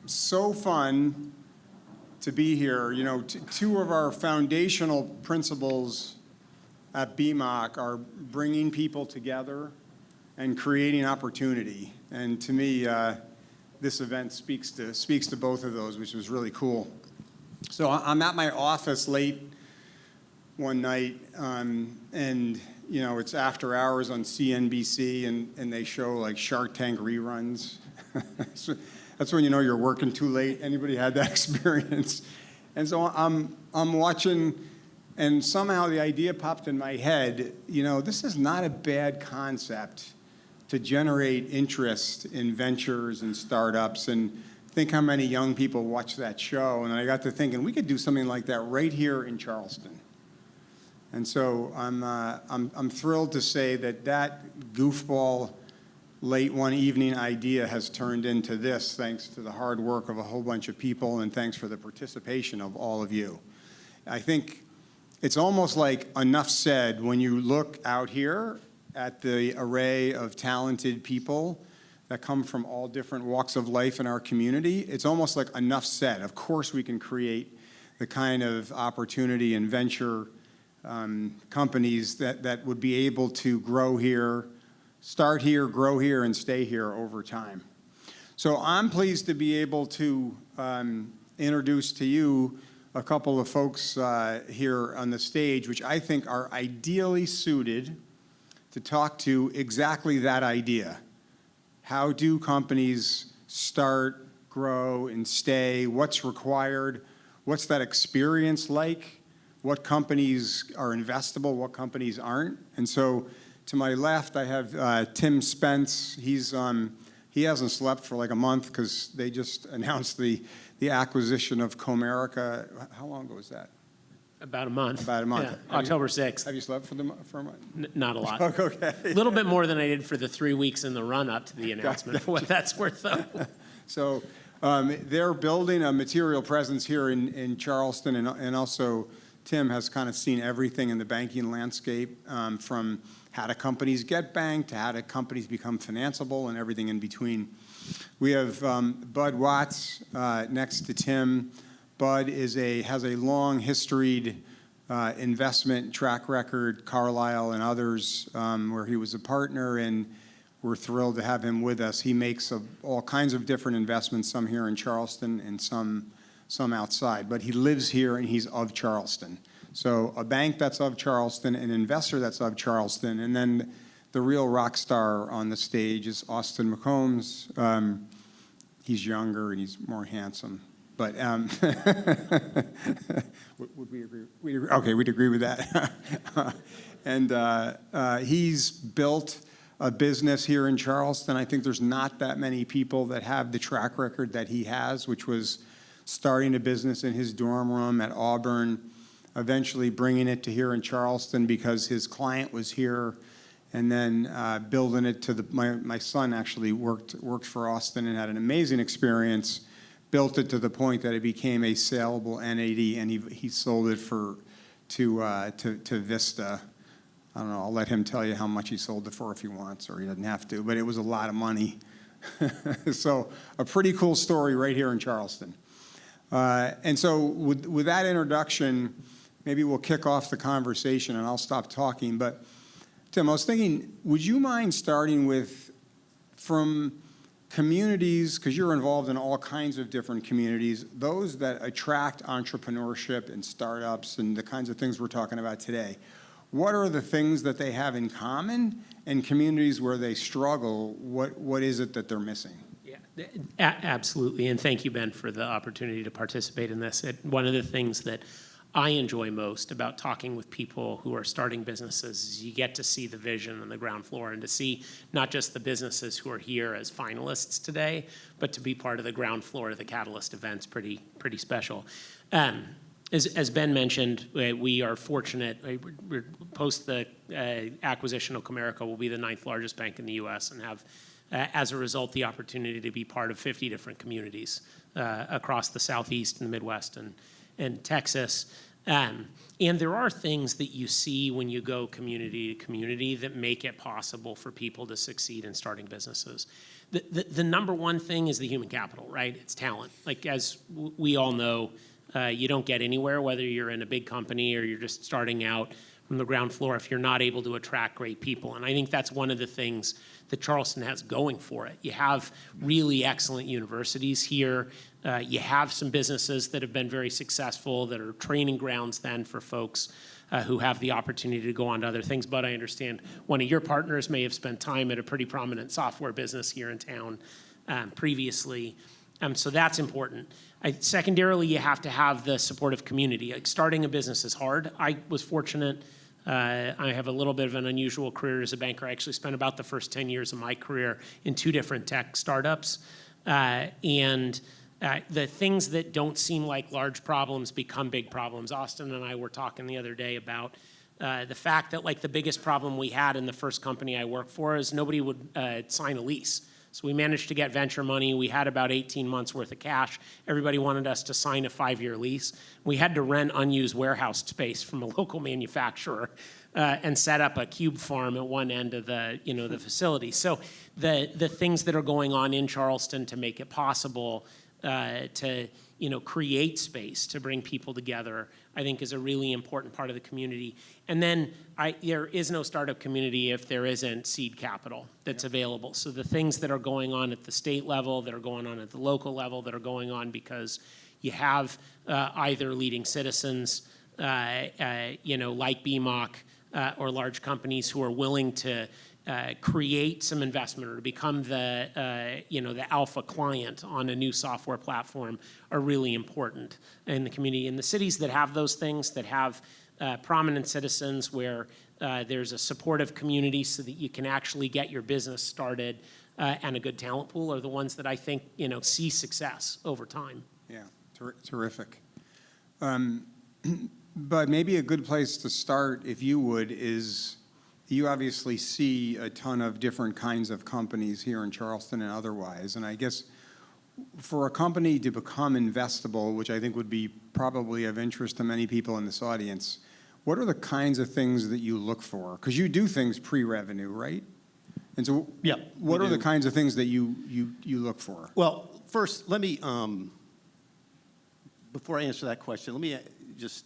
so fun to be here. You know, two of our foundational principles at Beemok are bringing people together and creating opportunity. And to me, this event speaks to both of those, which was really cool. So I'm at my office late one night, and you know, it's after hours on CNBC, and they show like Shark Tank reruns. So that's when you know you're working too late. Anybody had that experience? And so I'm watching, and somehow the idea popped in my head, you know, this is not a bad concept to generate interest in ventures and startups. And think how many young people watch that show. And I got to thinking, we could do something like that right here in Charleston. And so I'm thrilled to say that goofball late one evening idea has turned into this, thanks to the hard work of a whole bunch of people, and thanks for the participation of all of you. I think it's almost like enough said when you look out here at the array of talented people that come from all different walks of life in our community. It's almost like enough said. Of course we can create the kind of opportunity and venture companies that would be able to grow here, start here, grow here, and stay here over time. So I'm pleased to be able to introduce to you a couple of folks here on the stage, which I think are ideally suited to talk to exactly that idea. How do companies start, grow, and stay? What's required? What's that experience like? What companies are investable, what companies aren't? And so to my left, I have Tim Spence. He hasn't slept for like a month because they just announced the acquisition of Comerica. How long ago was that? About a month. About a month. Yeah, October 6th. Have you slept for a month? Not a lot. Okay. A little bit more than I did for the 3 weeks in the run-up to the announcement, for what that's worth, though. So they're building a material presence here in Charleston, and also Tim has kind of seen everything in the banking landscape, from how do companies get banked to how do companies become financeable and everything in between. We have Bud Watts next to Tim. Bud has a long historied investment track record, Carlyle and others, where he was a partner, and we're thrilled to have him with us. He makes all kinds of different investments, some here in Charleston and some outside, but he lives here and he's of Charleston. So a bank that's of Charleston, an investor that's of Charleston, and then the real rock star on the stage is Austin McCombs. He's younger and he's more handsome, but would we agree? Okay, we'd agree with that. And he's built a business here in Charleston. I think there's not that many people that have the track record that he has, which was starting a business in his dorm room at Auburn, eventually bringing it to here in Charleston because his client was here, and then building it to my son actually worked for Austin and had an amazing experience, built it to the point that it became a saleable NAD, and he sold it to Vista. I don't know, I'll let him tell you how much he sold it for if he wants, or he doesn't have to, but it was a lot of money. So a pretty cool story right here in Charleston. And so with that introduction, maybe we'll kick off the conversation and I'll stop talking. But Tim, I was thinking, would you mind starting from communities, because you're involved in all kinds of different communities, those that attract entrepreneurship and startups and the kinds of things we're talking about today. What are the things that they have in common, and communities where they struggle, what is it that they're missing? Yeah, absolutely, and thank you, Ben, for the opportunity to participate in this. One of the things that I enjoy most about talking with people who are starting businesses is you get to see the vision on the ground floor, and to see not just the businesses who are here as finalists today, but to be part of the ground floor of the Catalyst event's pretty special. As Ben mentioned, we are fortunate. We're post the acquisition of Comerica, we'll be the 9th largest bank in the U.S. and have, as a result, the opportunity to be part of 50 different communities across the Southeast and the Midwest and Texas. And there are things that you see when you go community to community that make it possible for people to succeed in starting businesses. The number one thing is the human capital, right? It's talent. Like, as we all know, you don't get anywhere, whether you're in a big company or you're just starting out from the ground floor, if you're not able to attract great people. And I think that's one of the things that Charleston has going for it. You have really excellent universities here. You have some businesses that have been very successful that are training grounds then for folks who have the opportunity to go on to other things. But I understand one of your partners may have spent time at a pretty prominent software business here in town previously. So that's important. Secondarily, you have to have the supportive community. Like, starting a business is hard. I was fortunate. I have a little bit of an unusual career as a banker. I actually spent about the first 10 years of my career in 2 different tech startups. The things that don't seem like large problems become big problems. Austin and I were talking the other day about the fact that, like, the biggest problem we had in the first company I worked for is nobody would sign a lease. So we managed to get venture money. We had about 18 months worth of cash. Everybody wanted us to sign a 5-year lease. We had to rent unused warehouse space from a local manufacturer and set up a cube farm at one end of the facility. So the things that are going on in Charleston to make it possible to create space to bring people together, I think, is a really important part of the community. And then there is no startup community if there isn't seed capital that's available. So the things that are going on at the state level, that are going on at the local level, that are going on because you have either leading citizens, like Beemok, or large companies who are willing to create some investment or to become the alpha client on a new software platform are really important in the community. In the cities that have those things, that have prominent citizens where there's a supportive community so that you can actually get your business started and a good talent pool, are the ones that I think see success over time. Yeah, terrific. But maybe a good place to start, if you would, is you obviously see a ton of different kinds of companies here in Charleston and otherwise. And I guess for a company to become investable, which I think would be probably of interest to many people in this audience, what are the kinds of things that you look for? Because you do things pre-revenue, right? And so yeah, what are the kinds of things that you look for? Well, first, let me, before I answer that question, let me just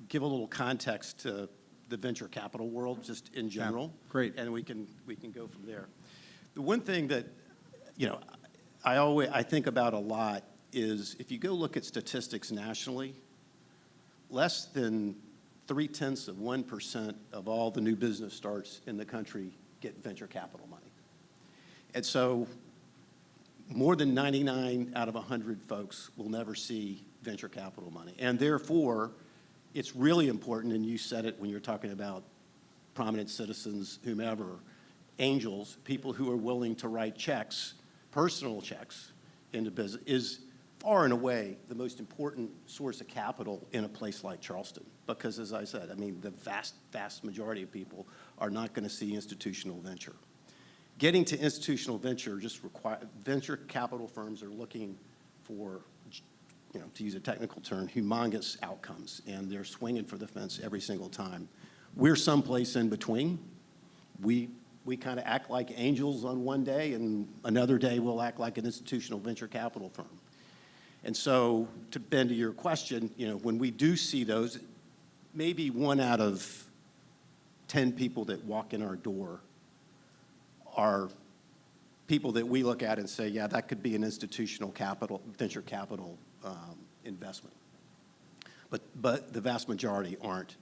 give a little context to the venture capital world, just in general. Yeah, great. And we can go from there. The one thing that I think about a lot is, if you go look at statistics nationally, less than 0.3% of all the new business starts in the country get venture capital money. And so more than 99 out of 100 folks will never see venture capital money. And therefore, it's really important, and you said it when you were talking about prominent citizens, whomever, angels, people who are willing to write checks, personal checks into business, is far and away the most important source of capital in a place like Charleston. Because, as I said, I mean, the vast majority of people are not going to see institutional venture. Getting to institutional venture venture capital firms are looking for, to use a technical term, humongous outcomes, and they're swinging for the fence every single time. We're someplace in between. We kind of act like angels on one day, and another day we'll act like an institutional venture capital firm. And so, to Ben, to your question, when we do see those, maybe 1 out of 10 people that walk in our door are people that we look at and say, yeah, that could be an institutional capital, venture capital investment. But the vast majority aren't.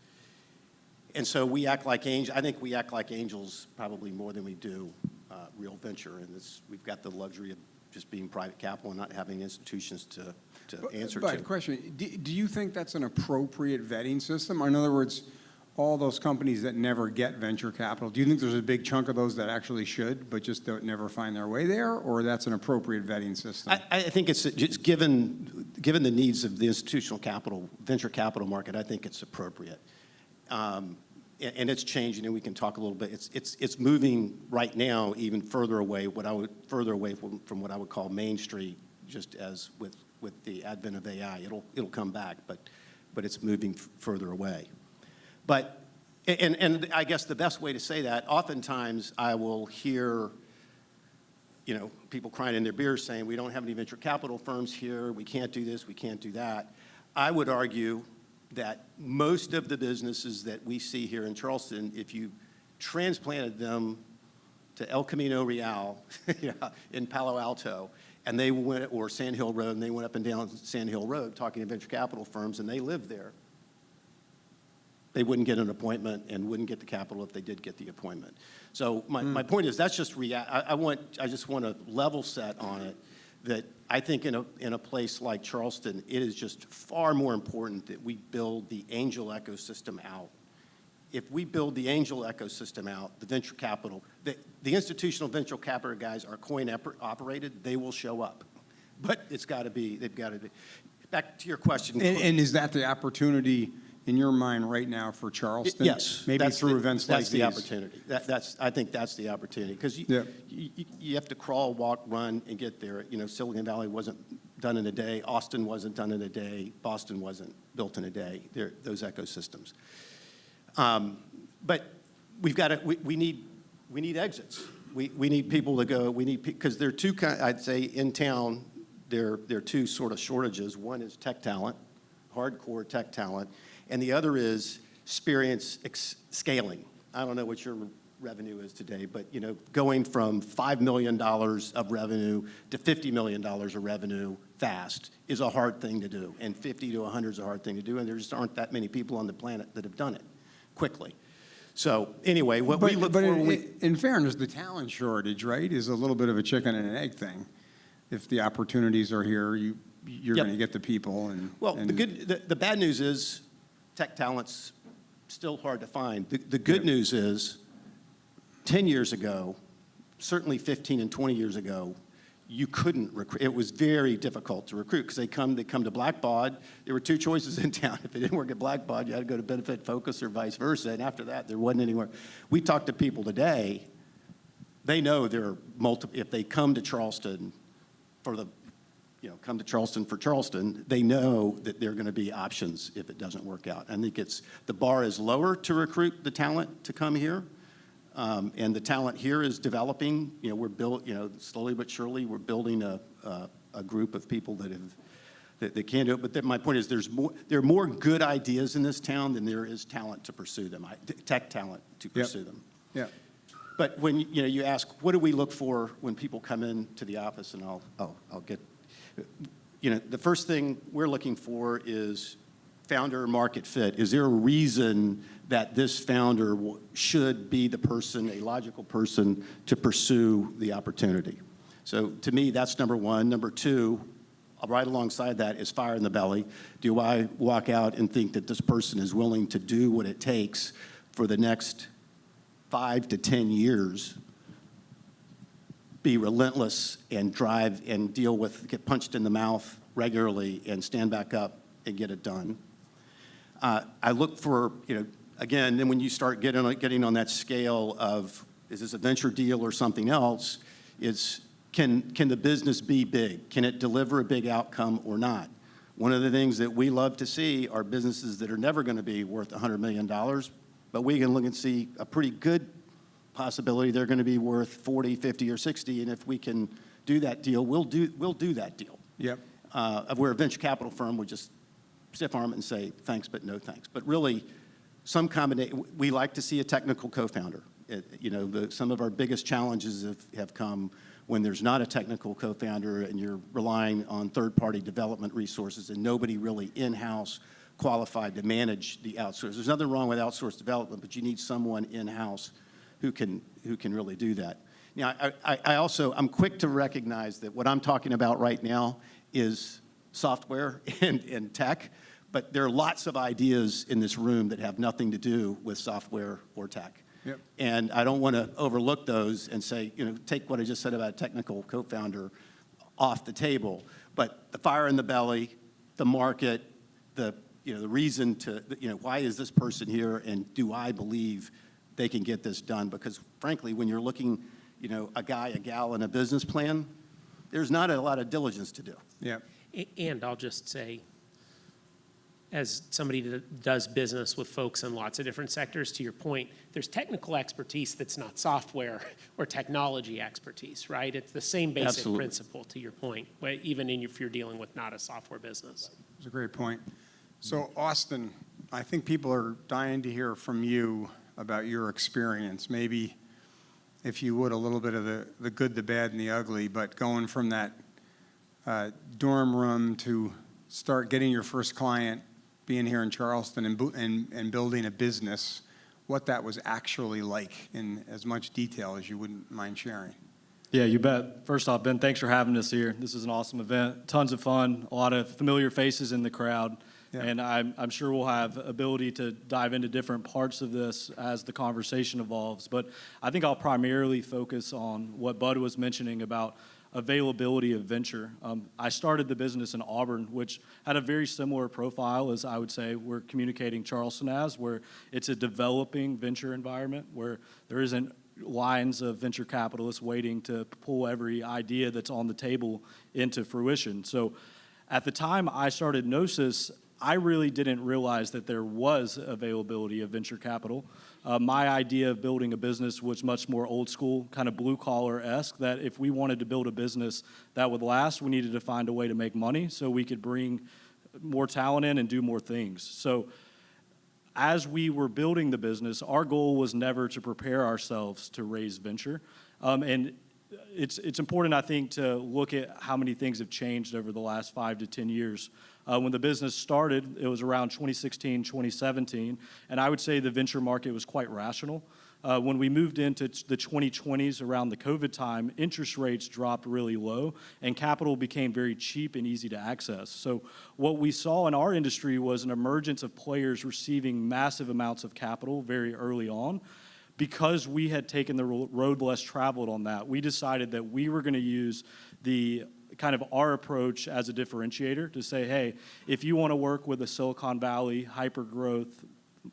And so we act like angels. I think we act like angels probably more than we do real venture. And we've got the luxury of just being private capital and not having institutions to answer to. But question, do you think that's an appropriate vetting system? Or in other words, all those companies that never get venture capital, do you think there's a big chunk of those that actually should, but just don't never find their way there, or that's an appropriate vetting system? I think it's just given the needs of the institutional capital, venture capital market, I think it's appropriate. And it's changing, and we can talk a little bit. It's moving right now even further away from what I would call Main Street, just as with the advent of AI. It'll come back, but but it's moving further away. But, and I guess the best way to say that, oftentimes I will hear, you know, people crying in their beers saying, we don't have any venture capital firms here, we can't do this, we can't do that. I would argue that most of the businesses that we see here in Charleston, if you transplanted them to El Camino Real in Palo Alto, and they went, or Sand Hill Road, and they went up and down Sand Hill Road talking to venture capital firms, and they lived there, they wouldn't get an appointment and wouldn't get the capital if they did get the appointment. So my point is, that's just I just want to level set on it, that I think in a place like Charleston, it is just far more important that we build the angel ecosystem out. If we build the angel ecosystem out, the venture capital, the institutional venture capital guys are coin operated, they will show up. But it's got to be, they've got to be. Back to your question. And is that the opportunity in your mind right now for Charleston? Yes. Maybe through events like these? That's the opportunity. I think that's the opportunity. Because you have to crawl, walk, run, and get there. You know, Silicon Valley wasn't done in a day. Austin wasn't done in a day. Boston wasn't built in a day. Those ecosystems. But we've got to, we need exits. We need people to go, because there are two, I'd say in town, there are two sort of shortages. One is tech talent, hardcore tech talent, and the other is experience scaling. I don't know what your revenue is today, but you know, going from $5 million of revenue to $50 million of revenue fast is a hard thing to do, and 50 to 100 is a hard thing to do, and there just aren't that many people on the planet that have done it quickly. So anyway, what we look for in fairness, the talent shortage, right, is a little bit of a chicken and an egg thing. If the opportunities are here, you're going to get the people. Well, the bad news is tech talent's still hard to find. The good news is 10 years ago, certainly 15 and 20 years ago, you couldn't recruit. It was very difficult to recruit because they come to Blackbaud. There were two choices in town. If it didn't work at Blackbaud, you had to go to Benefit Focus or vice versa. And after that, there wasn't anywhere. We talk to people today. They know there are multiple. If they come to Charleston come to Charleston for Charleston, they know that there are going to be options if it doesn't work out. I think the bar is lower to recruit the talent to come here. And the talent here is developing. You know, slowly but surely, we're building a group of people that can do it. But my point is, there are more good ideas in this town than there is talent to pursue them. Tech talent to pursue them. Yeah. But when you ask, what do we look for when people come into the office, and I'll get, the first thing we're looking for is founder market fit. Is there a reason that this founder should be the person, a logical person, to pursue the opportunity? So to me, that's number one. Number two, right alongside that is fire in the belly. Do I walk out and think that this person is willing to do what it takes for the next 5 to 10 years, be relentless and drive and get punched in the mouth regularly and stand back up and get it done? I look for, again, then when you start getting on that scale of, is this a venture deal or something else, can the business be big? Can it deliver a big outcome or not? One of the things that we love to see are businesses that are never going to be worth $100 million, but we can look and see a pretty good possibility they're going to be worth 40, 50, or 60, and if we can do that deal, we'll do that deal. Yep. Where a venture capital firm would just stiff arm it and say, thanks, but no thanks. But really, some combination, we like to see a technical co-founder. Some of our biggest challenges have come when there's not a technical co-founder and you're relying on third-party development resources and nobody really in-house qualified to manage the outsource. There's nothing wrong with outsourced development, but you need someone in-house who can really do that. Now, I'm quick to recognize that what I'm talking about right now is software and tech, but there are lots of ideas in this room that have nothing to do with software or tech. Yep. And I don't want to overlook those and say, take what I just said about a technical co-founder off the table. But the fire in the belly, the market, the reason to, why is this person here, and do I believe they can get this done? Because frankly, when you're looking, a guy, a gal in a business plan, there's not a lot of diligence to do. Yeah. And I'll just say, as somebody that does business with folks in lots of different sectors, to your point, there's technical expertise that's not software or technology expertise, right? It's the same basic Absolutely. principle, to your point, even if you're dealing with not a software business. That's a great point. So Austin, I think people are dying to hear from you about your experience. Maybe, if you would, a little bit of the good, the bad, and the ugly, but going from that dorm room to start getting your first client, being here in Charleston and building a business, what that was actually like in as much detail as you wouldn't mind sharing. Yeah, you bet. First off, Ben, thanks for having us here. This is an awesome event. Tons of fun, a lot of familiar faces in the crowd. Yeah. And I'm sure we'll have ability to dive into different parts of this as the conversation evolves. But I think I'll primarily focus on what Bud was mentioning about availability of venture. I started the business in Auburn, which had a very similar profile as I would say we're communicating Charleston as, where it's a developing venture environment where there isn't lines of venture capitalists waiting to pull every idea that's on the table into fruition. So at the time I started Gnosis, I really didn't realize that there was availability of venture capital. My idea of building a business was much more old school, kind of blue collar-esque, that if we wanted to build a business that would last, we needed to find a way to make money so we could bring more talent in and do more things. So as we were building the business, our goal was never to prepare ourselves to raise venture. And it's important, I think, to look at how many things have changed over the last 5 to 10 years. When the business started, it was around 2016, 2017, and I would say the venture market was quite rational. When we moved into the 2020s around the COVID time, interest rates dropped really low, and capital became very cheap and easy to access. So what we saw in our industry was an emergence of players receiving massive amounts of capital very early on. Because we had taken the road less traveled on that, we decided that we were going to use the kind of our approach as a differentiator to say, hey, if you want to work with a Silicon Valley hyper-growth,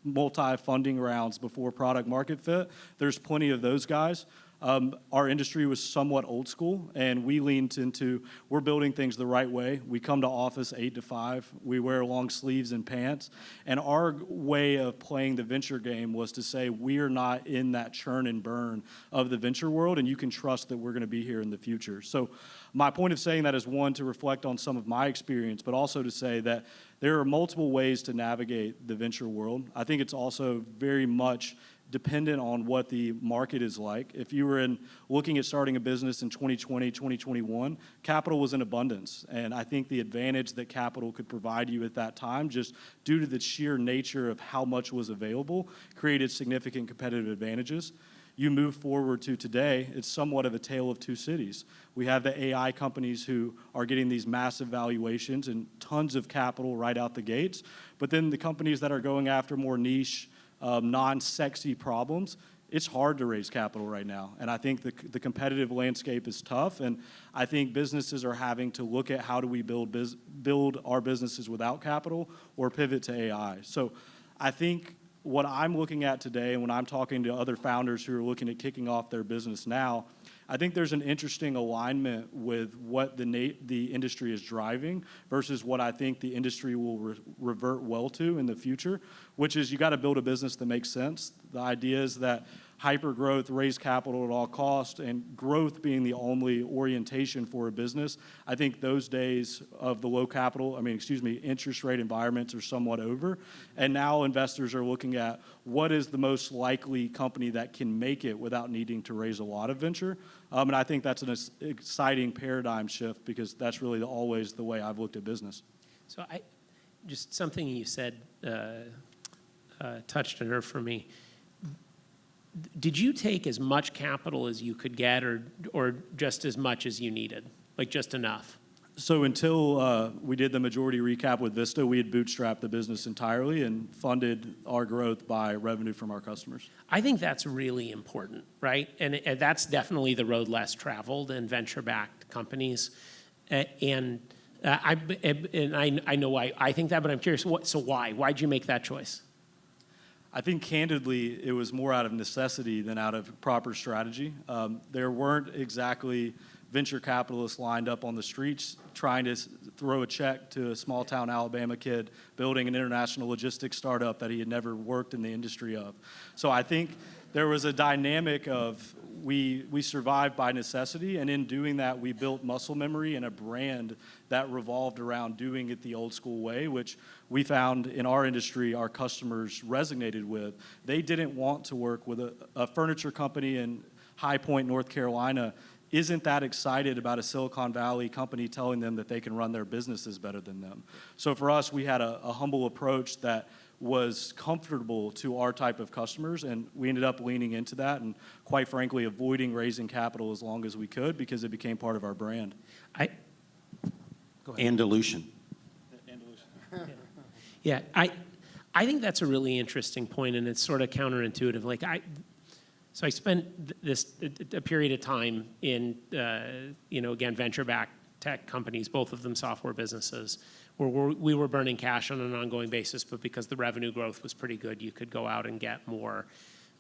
multi-funding rounds before product market fit, there's plenty of those guys. Our industry was somewhat old school, and we leaned into, we're building things the right way. We come to office 8 to 5. We wear long sleeves and pants. And our way of playing the venture game was to say, we are not in that churn and burn of the venture world, and you can trust that we're going to be here in the future. So my point of saying that is, one, to reflect on some of my experience, but also to say that there are multiple ways to navigate the venture world. I think it's also very much dependent on what the market is like. If you were looking at starting a business in 2020, 2021, capital was in abundance. And I think the advantage that capital could provide you at that time, just due to the sheer nature of how much was available, created significant competitive advantages. You move forward to today, it's somewhat of a tale of two cities. We have the AI companies who are getting these massive valuations and tons of capital right out the gates. But then the companies that are going after more niche, non-sexy problems, it's hard to raise capital right now. And I think the competitive landscape is tough. And I think businesses are having to look at how do we build our businesses without capital or pivot to AI. So I think what I'm looking at today, and when I'm talking to other founders who are looking at kicking off their business now, I think there's an interesting alignment with what the industry is driving versus what I think the industry will revert well to in the future, which is you got to build a business that makes sense. The idea is that hyper-growth, raise capital at all costs, and growth being the only orientation for a business. I think those days of the low interest rate environments are somewhat over. And now investors are looking at what is the most likely company that can make it without needing to raise a lot of venture. And I think that's an exciting paradigm shift because that's really always the way I've looked at business. So just something you said touched a nerve for me. Did you take as much capital as you could get or just as much as you needed, like just enough? So until we did the majority recap with Vista, we had bootstrapped the business entirely and funded our growth by revenue from our customers. I think that's really important, right? And that's definitely the road less traveled in venture-backed companies. And I know why I think that, but I'm curious, so why? Why'd you make that choice? I think candidly, it was more out of necessity than out of proper strategy. There weren't exactly venture capitalists lined up on the streets trying to throw a check to a small town Alabama kid building an international logistics startup that he had never worked in the industry of. So I think there was a dynamic of we survived by necessity, and in doing that, we built muscle memory and a brand that revolved around doing it the old school way, which we found in our industry our customers resonated with. They didn't want to work with a furniture company in High Point, North Carolina, isn't that excited about a Silicon Valley company telling them that they can run their businesses better than them. So for us, we had a humble approach that was comfortable to our type of customers, and we ended up leaning into that and, quite frankly, avoiding raising capital as long as we could because it became part of our brand. Go ahead. And dilution. Yeah, I think that's a really interesting point, and it's sort of counterintuitive. Like so I spent a period of time in, again, venture-backed tech companies, both of them software businesses, where we were burning cash on an ongoing basis, but because the revenue growth was pretty good, you could go out and get more.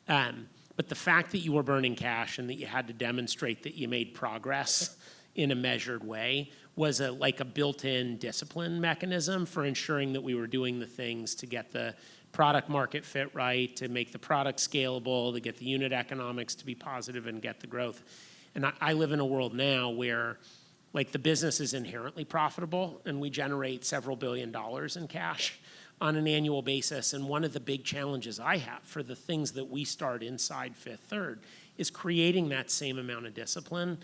But the fact that you were burning cash and that you had to demonstrate that you made progress in a measured way was like a built-in discipline mechanism for ensuring that we were doing the things to get the product market fit right, to make the product scalable, to get the unit economics to be positive and get the growth. And I live in a world now where like the business is inherently profitable and we generate several $billion in cash on an annual basis. And one of the big challenges I have for the things that we start inside Fifth Third is creating that same amount of discipline.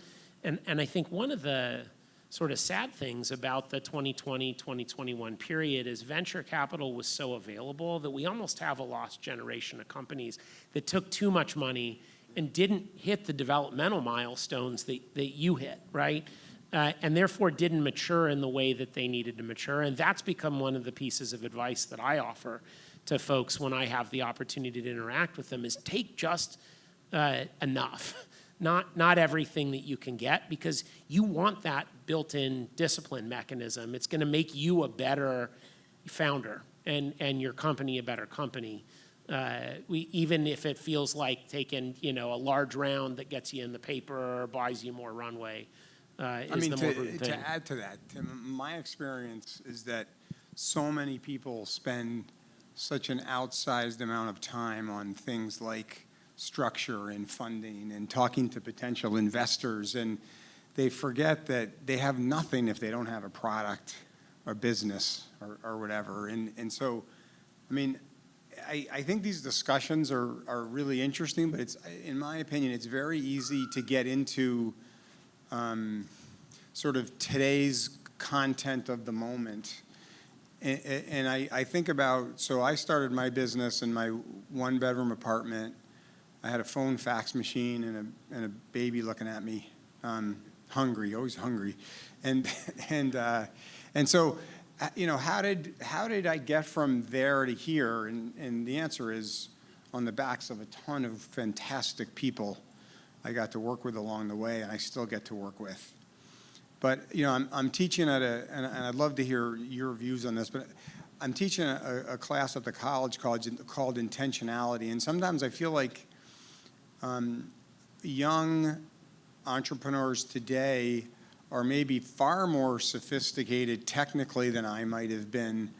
And I think one of the sort of sad things about the 2020, 2021 period is venture capital was so available that we almost have a lost generation of companies that took too much money and didn't hit the developmental milestones that you hit, right? And therefore didn't mature in the way that they needed to mature. And that's become one of the pieces of advice that I offer to folks when I have the opportunity to interact with them is take just enough. Not everything that you can get, because you want that built-in discipline mechanism. It's going to make you a better founder and your company a better company. Even if it feels like taking a large round that gets you in the paper or buys you more runway is the more prudent thing. To add to that, Tim, my experience is that so many people spend such an outsized amount of time on things like structure and funding and talking to potential investors, and they forget that they have nothing if they don't have a product or business or whatever. And so, I mean, I think these discussions are really interesting, but it's, in my opinion, it's very easy to get into sort of today's content of the moment. And I think about, so I started my business in my one-bedroom apartment. I had a phone fax machine and a baby looking at me, hungry, always hungry. And so, how did I get from there to here? And the answer is on the backs of a ton of fantastic people I got to work with along the way, and I still get to work with. But, I'm teaching at and I'd love to hear your views on this, but I'm teaching a class at the college called Intentionality, and sometimes I feel like young entrepreneurs today are maybe far more sophisticated technically than I might have been,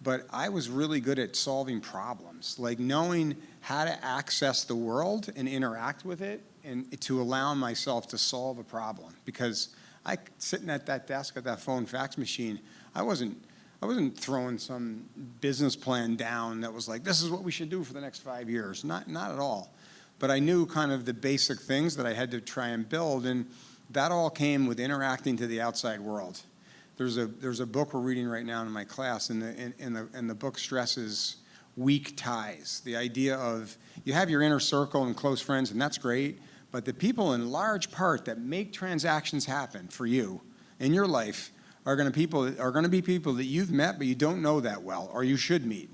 but I was really good at solving problems, like knowing how to access the world and interact with it and to allow myself to solve a problem. Because sitting at that desk at that phone fax machine, I wasn't throwing some business plan down that was like, this is what we should do for the next 5 years. Not at all. But I knew kind of the basic things that I had to try and build, and that all came with interacting to the outside world. There's a book we're reading right now in my class, and the book stresses weak ties. The idea of you have your inner circle and close friends, and that's great, but the people in large part that make transactions happen for you in your life are going to be people that you've met but you don't know that well, or you should meet.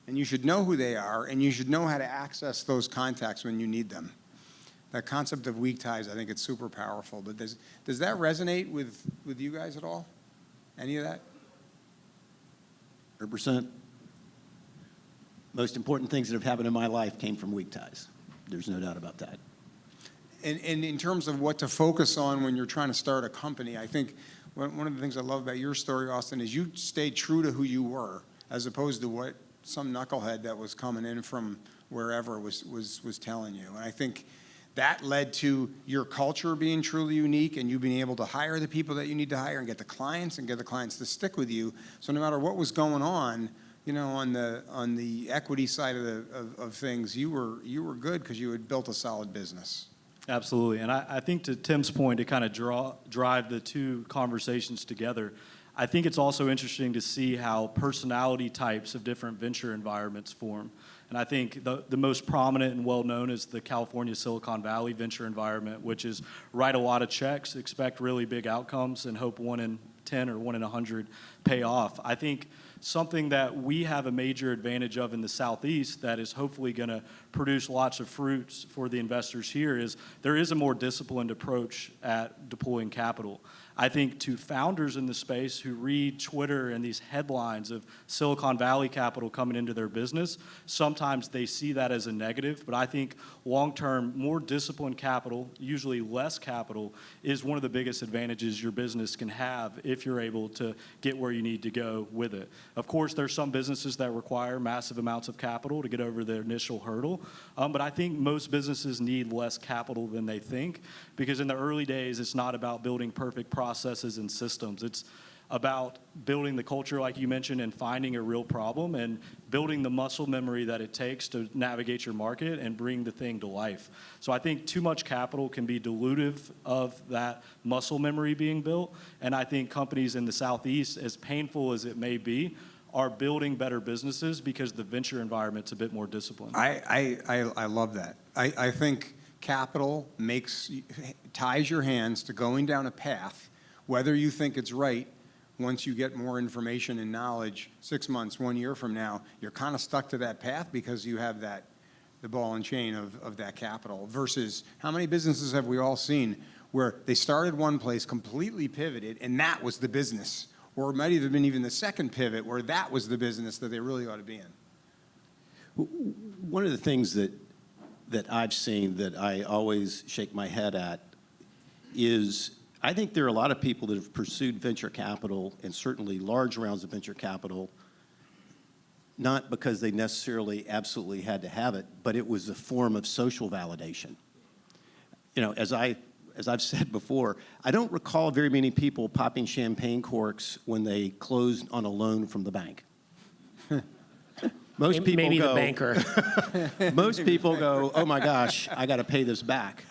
And you should know who they are, and you should know how to access those contacts when you need them. That concept of weak ties, I think it's super powerful. But does that resonate with you guys at all? Any of that? 100%. Most important things that have happened in my life came from weak ties. There's no doubt about that. And in terms of what to focus on when you're trying to start a company, I think one of the things I love about your story, Austin, is you stayed true to who you were, as opposed to what some knucklehead that was coming in from wherever was telling you. And I think that led to your culture being truly unique and you being able to hire the people that you need to hire and get the clients to stick with you. So no matter what was going on, you know, on the equity side of things, you were good because you had built a solid business. Absolutely. And I think to Tim's point, to kind of drive the two conversations together, I think it's also interesting to see how personality types of different venture environments form. And I think the most prominent and well-known is the California Silicon Valley venture environment, which is write a lot of checks, expect really big outcomes, and hope 1 in 10 or 1 in 100 pay off. I think something that we have a major advantage of in the Southeast that is hopefully going to produce lots of fruits for the investors here is there is a more disciplined approach at deploying capital. I think to founders in the space who read Twitter and these headlines of Silicon Valley capital coming into their business, sometimes they see that as a negative, but I think long-term, more disciplined capital, usually less capital, is one of the biggest advantages your business can have if you're able to get where you need to go with it. Of course, there's some businesses that require massive amounts of capital to get over their initial hurdle, but I think most businesses need less capital than they think, because in the early days, it's not about building perfect processes and systems. It's about building the culture, like you mentioned, and finding a real problem and building the muscle memory that it takes to navigate your market and bring the thing to life. So I think too much capital can be dilutive of that muscle memory being built. And I think companies in the Southeast, as painful as it may be, are building better businesses because the venture environment's a bit more disciplined. I love that. I think capital ties your hands to going down a path, whether you think it's right. Once you get more information and knowledge 6 months, 1 year from now, you're kind of stuck to that path because you have the ball and chain of that capital. Versus how many businesses have we all seen where they started one place, completely pivoted, and that was the business? Or it might have been even the second pivot where that was the business that they really ought to be in. One of the things that I've seen that I always shake my head at is I think there are a lot of people that have pursued venture capital, and certainly large rounds of venture capital, not because they necessarily absolutely had to have it, but it was a form of social validation. You know, as I've said before, I don't recall very many people popping champagne corks when they closed on a loan from the bank. Most people maybe go, the banker. Most people go, oh my gosh, I got to pay this back.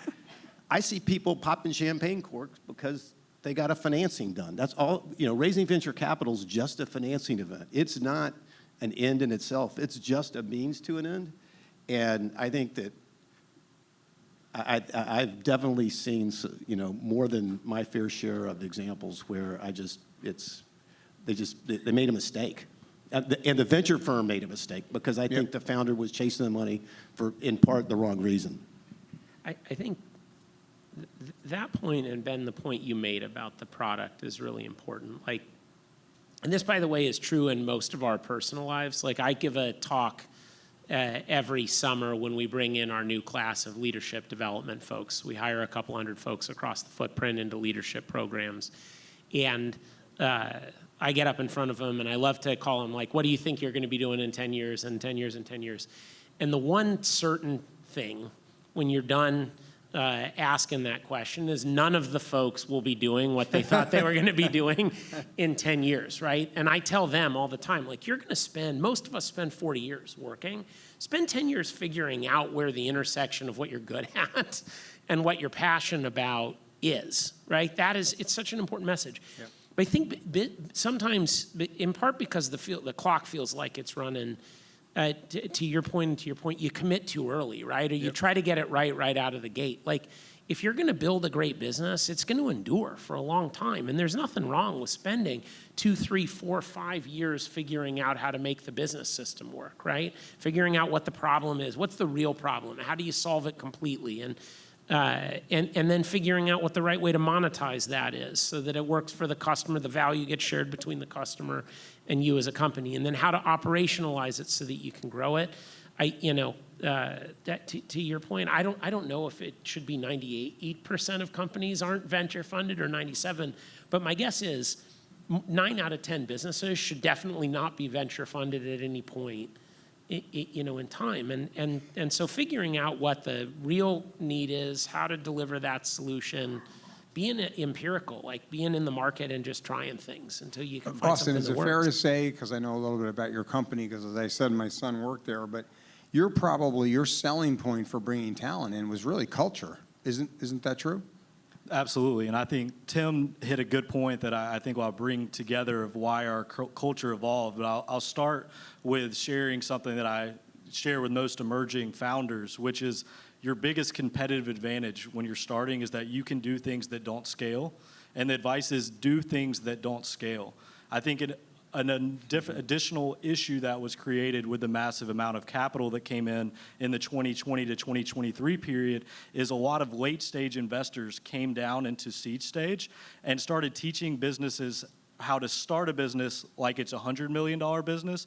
I see people popping champagne corks because they got a financing done. That's all. You know, raising venture capital is just a financing event. It's not an end in itself. It's just a means to an end. And I think that I've definitely seen, you know, more than my fair share of examples where they made a mistake. And the venture firm made a mistake because I think the founder was chasing the money for, in part, the wrong reason. I think that point, and Ben, the point you made about the product is really important. Like, and this, by the way, is true in most of our personal lives. Like, I give a talk every summer when we bring in our new class of leadership development folks. We hire a couple hundred folks across the footprint into leadership programs. And I get up in front of them, and I love to call them, like, what do you think you're going to be doing in 10 years, and 10 years, and 10 years? And the one certain thing, when you're done asking that question, is none of the folks will be doing what they thought they were going to be doing in 10 years, right? And I tell them all the time, like, you're going to spend, most of us spend 40 years working. Spend 10 years figuring out where the intersection of what you're good at and what you're passionate about is, right? It's such an important message. Yep. But I think sometimes, in part because the clock feels like it's running, to your point, you commit too early, right? Or you try to get it right out of the gate. Like, if you're going to build a great business, it's going to endure for a long time. And there's nothing wrong with spending 2, 3, 4, 5 years figuring out how to make the business system work, right? Figuring out what the problem is. What's the real problem? How do you solve it completely? And then figuring out what the right way to monetize that is so that it works for the customer, the value gets shared between the customer and you as a company, and then how to operationalize it so that you can grow it. That to your point, I don't know if it should be 98% of companies aren't venture funded or 97, but my guess is 9 out of 10 businesses should definitely not be venture funded at any point, in time. And so figuring out what the real need is, how to deliver that solution, being empirical, like being in the market and just trying things until you can find Austin, something is that it works. fair to say, because I know a little bit about your company, because as I said, my son worked there, but your selling point for bringing talent in was really culture. Isn't that true? Absolutely, and I think Tim hit a good point that I think I'll bring together of why our culture evolved. But I'll start with sharing something that I share with most emerging founders, which is your biggest competitive advantage when you're starting is that you can do things that don't scale, and the advice is do things that don't scale. I think an additional issue that was created with the massive amount of capital that came in the 2020 to 2023 period is a lot of late stage investors came down into seed stage and started teaching businesses how to start a business like it's a $100 million business,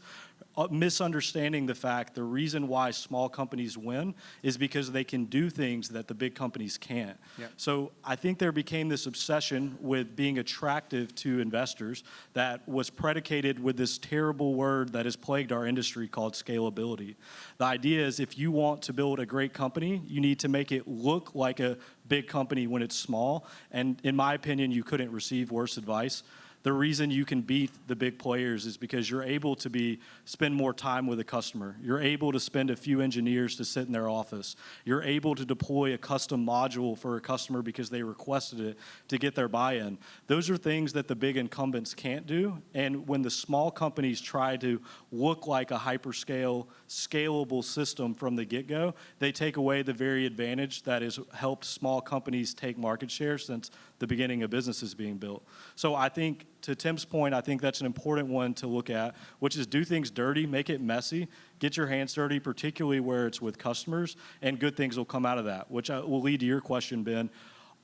misunderstanding the fact the reason why small companies win is because they can do things that the big companies can't. Yep. So I think there became this obsession with being attractive to investors that was predicated with this terrible word that has plagued our industry called scalability. The idea is if you want to build a great company, you need to make it look like a big company when it's small. And in my opinion, you couldn't receive worse advice. The reason you can beat the big players is because you're able to spend more time with a customer. You're able to spend a few engineers to sit in their office. You're able to deploy a custom module for a customer because they requested it to get their buy-in. Those are things that the big incumbents can't do. And when the small companies try to look like a hyperscale, scalable system from the get-go, they take away the very advantage that has helped small companies take market share since the beginning of businesses being built. So I think, to Tim's point, I think that's an important one to look at, which is do things dirty, make it messy, get your hands dirty, particularly where it's with customers, and good things will come out of that, which will lead to your question, Ben.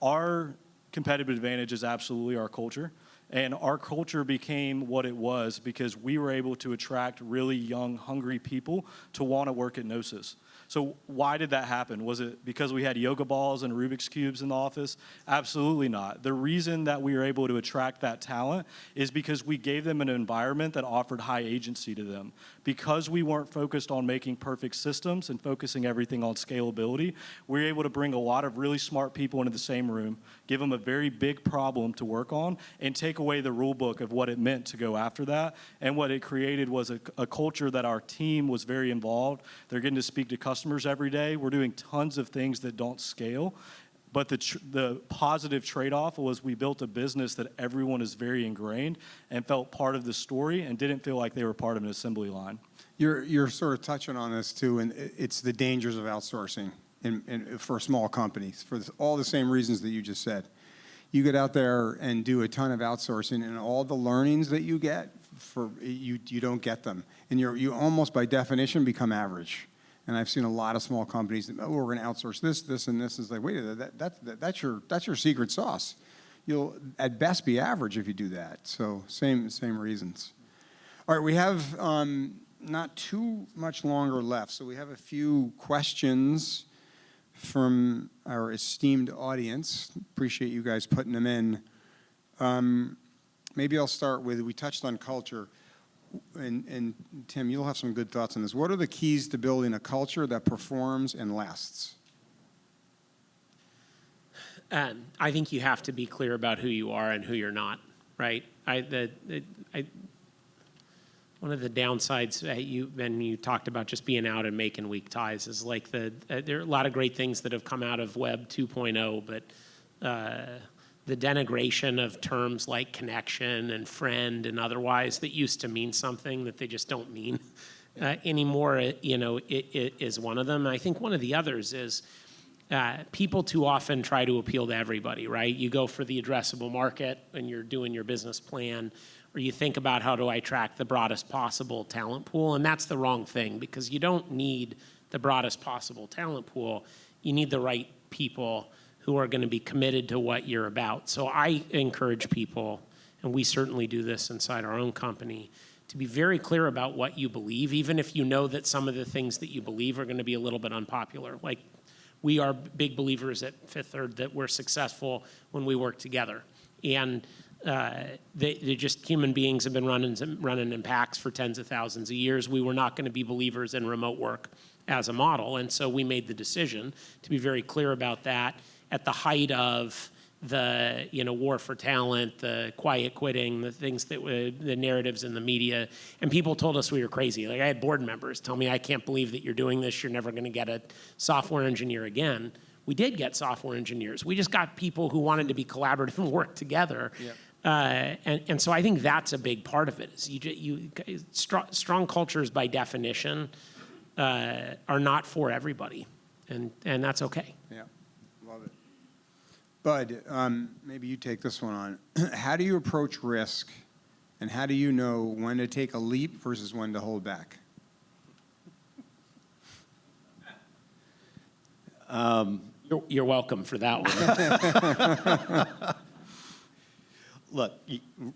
Our competitive advantage is absolutely our culture. And our culture became what it was because we were able to attract really young, hungry people to want to work at Gnosis. So why did that happen? Was it because we had yoga balls and Rubik's Cubes in the office? Absolutely not. The reason that we were able to attract that talent is because we gave them an environment that offered high agency to them. Because we weren't focused on making perfect systems and focusing everything on scalability, we were able to bring a lot of really smart people into the same room, give them a very big problem to work on, and take away the rule book of what it meant to go after that. And what it created was a culture that our team was very involved. They're getting to speak to customers every day. We're doing tons of things that don't scale. But the positive trade-off was we built a business that everyone is very ingrained and felt part of the story and didn't feel like they were part of an assembly line. You're sort of touching on this too, and it's the dangers of outsourcing for small companies for all the same reasons that you just said. You get out there and do a ton of outsourcing, and all the learnings that you get, you don't get them, and you almost by definition become average. And I've seen a lot of small companies that, we're going to outsource this, and this. It's like, wait, that's your secret sauce. You'll at best be average if you do that. So same reasons. All right, we have not too much longer left, so we have a few questions from our esteemed audience. Appreciate you guys putting them in. Maybe I'll start with, we touched on culture. And Tim, you'll have some good thoughts on this. What are the keys to building a culture that performs and lasts? I think you have to be clear about who you are and who you're not, right? One of the downsides, you talked about just being out and making weak ties, is like there are a lot of great things that have come out of Web 2.0, but the denigration of terms like connection and friend and otherwise that used to mean something that they just don't mean anymore, it is one of them. I think one of the others is people too often try to appeal to everybody, right? You go for the addressable market when you're doing your business plan, or you think about how do I attract the broadest possible talent pool, and that's the wrong thing because you don't need the broadest possible talent pool. You need the right people who are going to be committed to what you're about. So I encourage people, and we certainly do this inside our own company, to be very clear about what you believe, even if you know that some of the things that you believe are going to be a little bit unpopular. Like, we are big believers at Fifth Third that we're successful when we work together. And they just, human beings have been running in packs for tens of thousands of years. We were not going to be believers in remote work as a model. And so we made the decision to be very clear about that at the height of the war for talent, the quiet quitting, the things that were the narratives in the media. And people told us we were crazy. Like, I had board members tell me, I can't believe that you're doing this. You're never going to get a software engineer again. We did get software engineers. We just got people who wanted to be collaborative and work together. Yep. And so I think that's a big part of it. Is strong cultures by definition are not for everybody, and that's okay. Yeah, love it. Bud, maybe you take this one on. How do you approach risk, and how do you know when to take a leap versus when to hold back? You're welcome for that one. Look,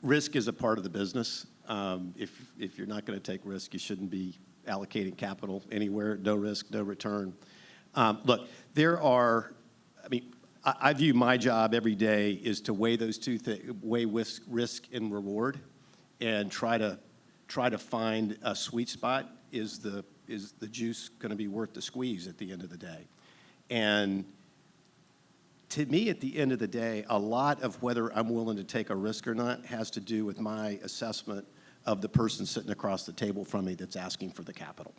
risk is a part of the business. If you're not going to take risk, you shouldn't be allocating capital anywhere. No risk, no return. Look, I view my job every day is to weigh those two things, weigh risk and reward, and try to find a sweet spot. Is the juice going to be worth the squeeze at the end of the day? And to me, at the end of the day, a lot of whether I'm willing to take a risk or not has to do with my assessment of the person sitting across the table from me that's asking for the capital.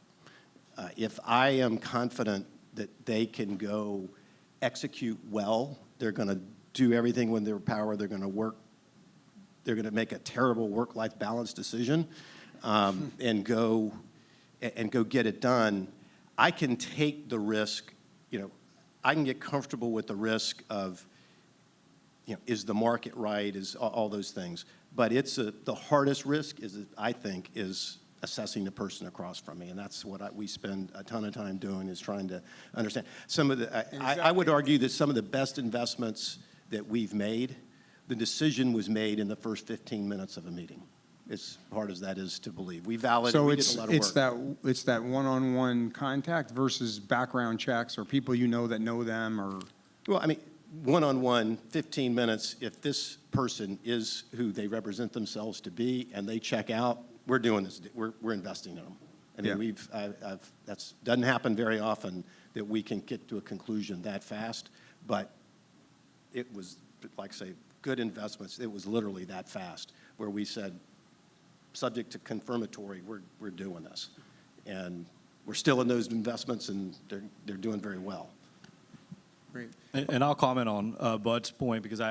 If I am confident that they can go execute well, they're going to do everything within their power, they're going to make a terrible work-life balance decision, and go get it done, I can take the risk. I can get comfortable with the risk of, is the market right, is all those things. But the hardest risk I think, is assessing the person across from me, and that's what we spend a ton of time doing, is trying to understand. I would argue that some of the best investments that we've made, the decision was made in the first 15 minutes of a meeting. As hard as that is to believe. We validated, So we did a lot of work. it's that one-on-one contact versus background checks or people that know them, or. Well, one-on-one, 15 minutes, if this person is who they represent themselves to be and they check out, we're doing this, we're investing in them. Yeah. That's doesn't happen very often that we can get to a conclusion that fast, but it was, like I say, good investments. It was literally that fast where we said, subject to confirmatory, we're doing this. And we're still in those investments, and they're doing very well. Great. And I'll comment on Bud's point, because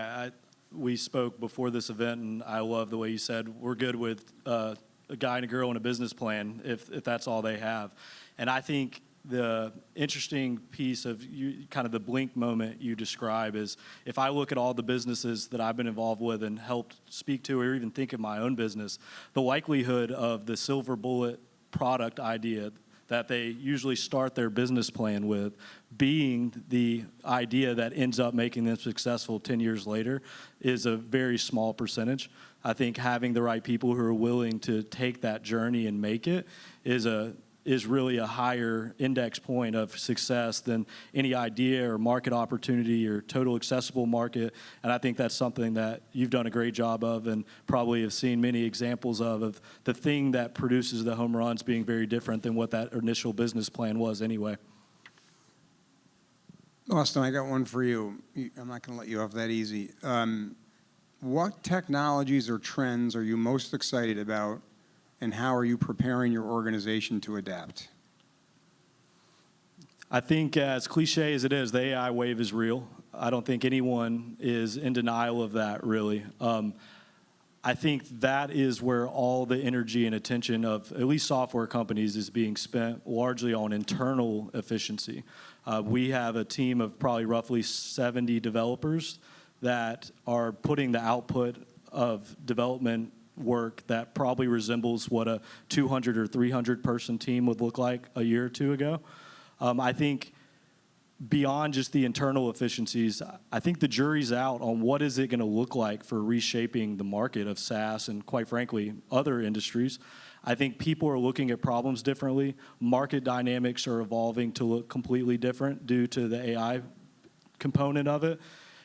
we spoke before this event, and I love the way you said we're good with a guy and a girl and a business plan if that's all they have. And I think the interesting piece of kind of the blink moment you describe is, if I look at all the businesses that I've been involved with and helped speak to, or even think of my own business, the likelihood of the silver bullet product idea that they usually start their business plan with being the idea that ends up making them successful 10 years later is a very small percentage. I think having the right people who are willing to take that journey and make it is really a higher index point of success than any idea or market opportunity or total accessible market. And I think that's something that you've done a great job of, and probably have seen many examples of the thing that produces the home runs being very different than what that initial business plan was anyway. Austin, I got one for you. I'm not going to let you off that easy. What technologies or trends are you most excited about, and how are you preparing your organization to adapt? I think, as cliche as it is, the AI wave is real. I don't think anyone is in denial of that, really. I think that is where all the energy and attention of at least software companies is being spent, largely on internal efficiency. We have a team of probably roughly 70 developers that are putting the output of development work that probably resembles what a 200 or 300 person team would look like a year or two ago. I think beyond just the internal efficiencies, I think the jury's out on what is it going to look like for reshaping the market of SaaS and, quite frankly, other industries. I think people are looking at problems differently. Market dynamics are evolving to look completely different due to the AI component of it.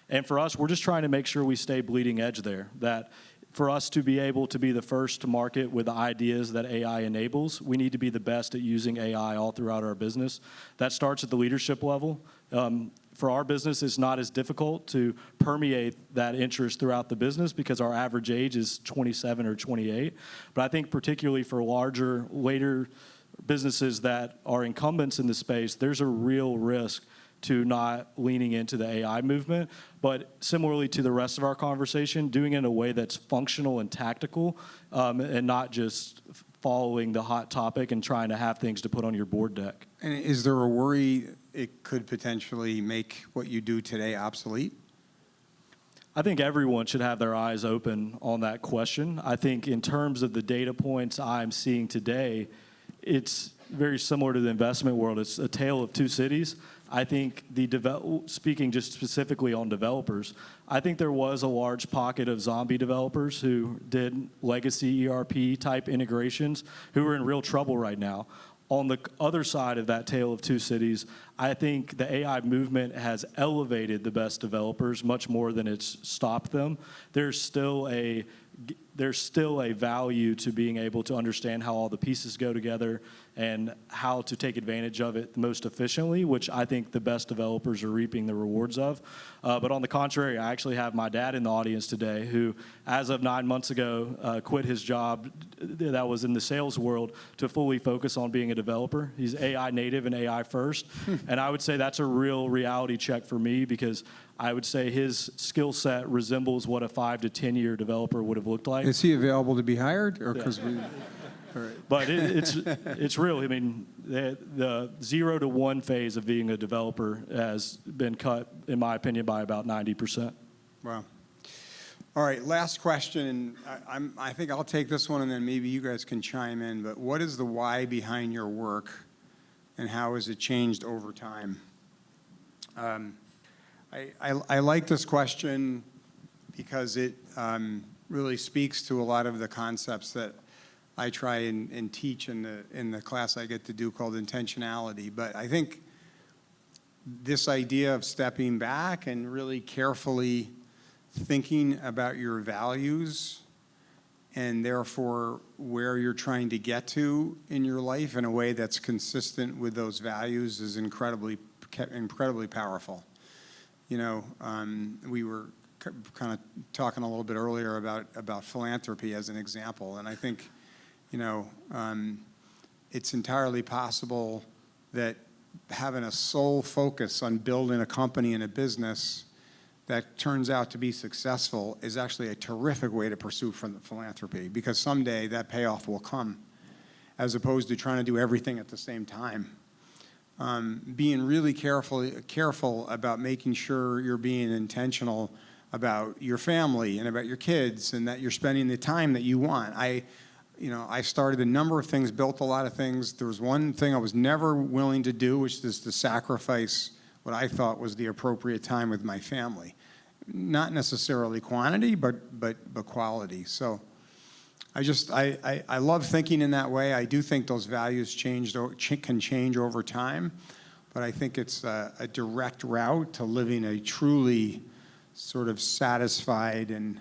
And for us, we're just trying to make sure we stay bleeding edge there, that for us to be able to be the first to market with the ideas that AI enables, we need to be the best at using AI all throughout our business. That starts at the leadership level. For our business, it's not as difficult to permeate that interest throughout the business because our average age is 27 or 28. But I think particularly for larger, later businesses that are incumbents in the space, there's a real risk to not leaning into the AI movement. But similarly to the rest of our conversation, doing it in a way that's functional and tactical, and not just following the hot topic and trying to have things to put on your board deck. And is there a worry it could potentially make what you do today obsolete? I think everyone should have their eyes open on that question. I think in terms of the data points I'm seeing today, it's very similar to the investment world. It's a tale of two cities. I think speaking just specifically on developers, I think there was a large pocket of zombie developers who did legacy ERP type integrations who are in real trouble right now. On the other side of that tale of two cities, I think the AI movement has elevated the best developers much more than it's stopped them. There's still a value to being able to understand how all the pieces go together and how to take advantage of it most efficiently, which I think the best developers are reaping the rewards of. But on the contrary, I actually have my dad in the audience today who, as of 9 months ago, quit his job that was in the sales world to fully focus on being a developer. He's AI native and AI first. And I would say that's a real reality check for me because I would say his skill set resembles what a 5 to 10 year developer would have looked like. Is he available to be hired? Or Yeah. 'cause we, all right. But it's real. I mean, the 0 to 1 phase of being a developer has been cut, in my opinion, by about 90%. Wow. All right, last question, and I think I'll take this one, and then maybe you guys can chime in. But what is the why behind your work, and how has it changed over time? I like this question because it really speaks to a lot of the concepts that I try and teach in the class I get to do called intentionality. But I think this idea of stepping back and really carefully thinking about your values and therefore where you're trying to get to in your life in a way that's consistent with those values is incredibly powerful. You know, we were kind of talking a little bit earlier about philanthropy as an example, and I think, you know, it's entirely possible that having a sole focus on building a company and a business that turns out to be successful is actually a terrific way to pursue philanthropy, because someday that payoff will come, as opposed to trying to do everything at the same time. Being really careful about making sure you're being intentional about your family and about your kids, and that you're spending the time that you want. I started a number of things, built a lot of things. There was one thing I was never willing to do, which is to sacrifice what I thought was the appropriate time with my family. Not necessarily quantity, but quality. So I love thinking in that way. I do think those values can change over time, but I think it's a direct route to living a truly sort of satisfied and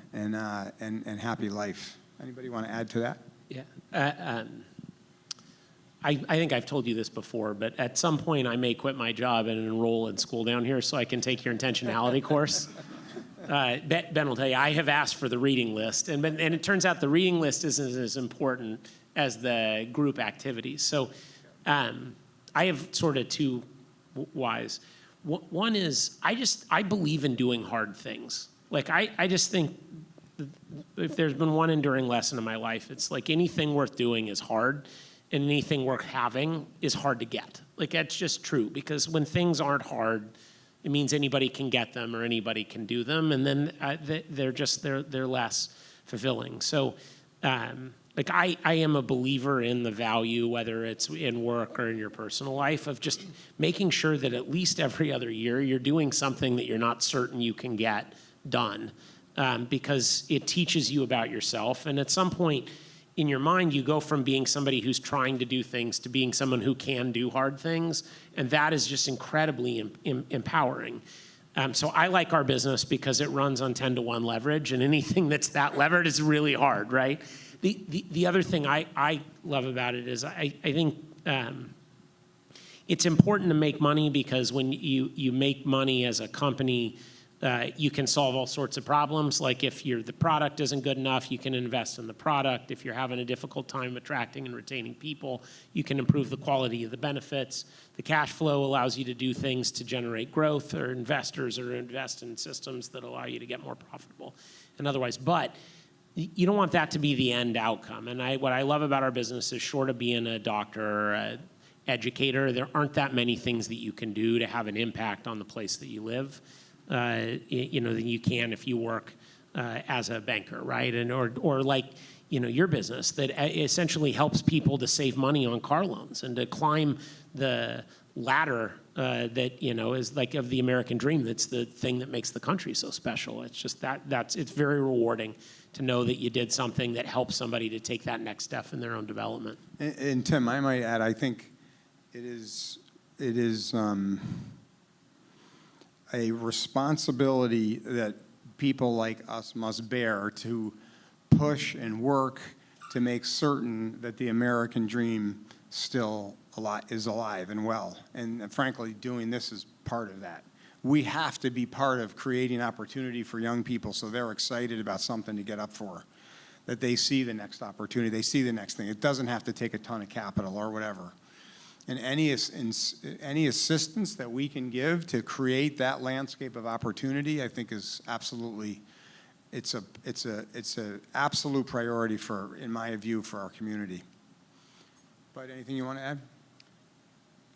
happy life. Anybody want to add to that? Yeah. I think I've told you this before, but at some point I may quit my job and enroll in school down here so I can take your intentionality course. Ben will tell you, I have asked for the reading list, and it turns out the reading list isn't as important as the group activities. So I have sort of two whys. One is I believe in doing hard things. Like I just think if there's been one enduring lesson in my life, it's like anything worth doing is hard, and anything worth having is hard to get. Like that's just true, because when things aren't hard, it means anybody can get them or anybody can do them, and then they're less fulfilling. So like I am a believer in the value, whether it's in work or in your personal life, of just making sure that at least every other year you're doing something that you're not certain you can get done, because it teaches you about yourself. And at some point in your mind, you go from being somebody who's trying to do things to being someone who can do hard things. And that is just incredibly empowering. So I like our business because it runs on 10-to-1 leverage, and anything that's that levered is really hard, right? The other thing I love about it is I think it's important to make money, because when you make money as a company, you can solve all sorts of problems. Like if the product isn't good enough, you can invest in the product. If you're having a difficult time attracting and retaining people, you can improve the quality of the benefits. The cash flow allows you to do things to generate growth, or investors, or invest in systems that allow you to get more profitable and otherwise. But you don't want that to be the end outcome. And what I love about our business is, short of being a doctor or an educator, there aren't that many things that you can do to have an impact on the place that you live. Than you can if you work as a banker, right? And or like your business that essentially helps people to save money on car loans and to climb the ladder that is like of the American dream. That's the thing that makes the country so special. It's just it's very rewarding to know that you did something that helps somebody to take that next step in their own development. And Tim, I might add, I think it is a responsibility that people like us must bear to push and work to make certain that the American dream still is alive and well. And frankly, doing this is part of that. We have to be part of creating opportunity for young people so they're excited about something to get up for, that they see the next opportunity, they see the next thing. It doesn't have to take a ton of capital or whatever. And any assistance that we can give to create that landscape of opportunity, I think is absolutely, it's a absolute priority in my view, for our community. But anything you want to add?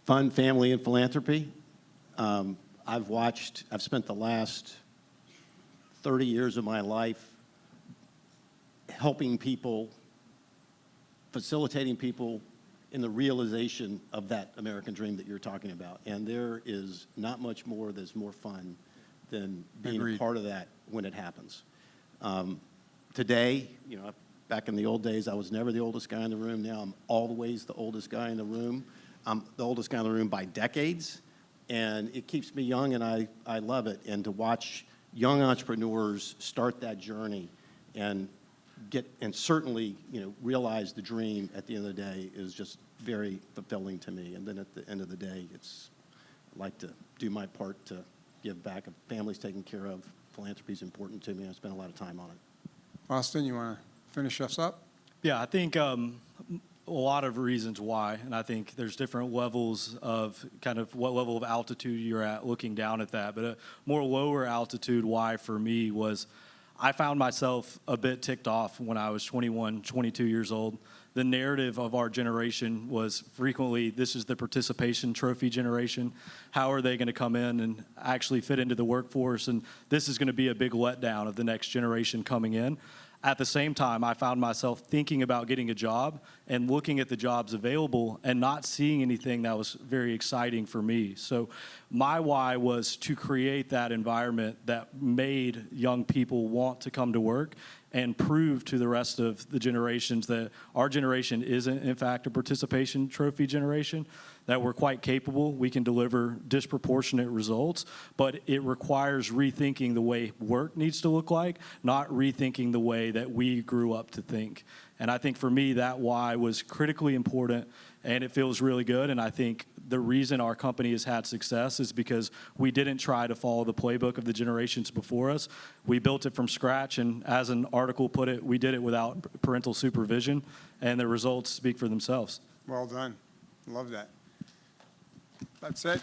Fun, family, and philanthropy. I've spent the last 30 years of my life helping people, facilitating people in the realization of that American dream that you're talking about. And there is not much more that's more fun than being Agreed. a part of that when it happens. Today, back in the old days, I was never the oldest guy in the room. Now I'm always the oldest guy in the room. I'm the oldest guy in the room by decades, and it keeps me young, and I love it. And to watch young entrepreneurs start that journey and certainly realize the dream at the end of the day is just very fulfilling to me. And then at the end of the day, I like to do my part to give back. A family's taken care of. Philanthropy is important to me. I spend a lot of time on it. Austin, you want to finish us up? Yeah, I think a lot of reasons why, and I think there's different levels of kind of what level of altitude you're at looking down at that. But a more lower altitude why for me was I found myself a bit ticked off when I was 21, 22 years old. The narrative of our generation was frequently, this is the participation trophy generation. How are they going to come in and actually fit into the workforce? And this is going to be a big letdown of the next generation coming in. At the same time, I found myself thinking about getting a job and looking at the jobs available and not seeing anything that was very exciting for me. So my why was to create that environment that made young people want to come to work and prove to the rest of the generations that our generation isn't, in fact, a participation trophy generation, that we're quite capable. We can deliver disproportionate results, but it requires rethinking the way work needs to look like, not rethinking the way that we grew up to think. And I think for me, that why was critically important, and it feels really good. And I think the reason our company has had success is because we didn't try to follow the playbook of the generations before us. We built it from scratch, and as an article put it, we did it without parental supervision, and the results speak for themselves. Well done. Love that. That's it.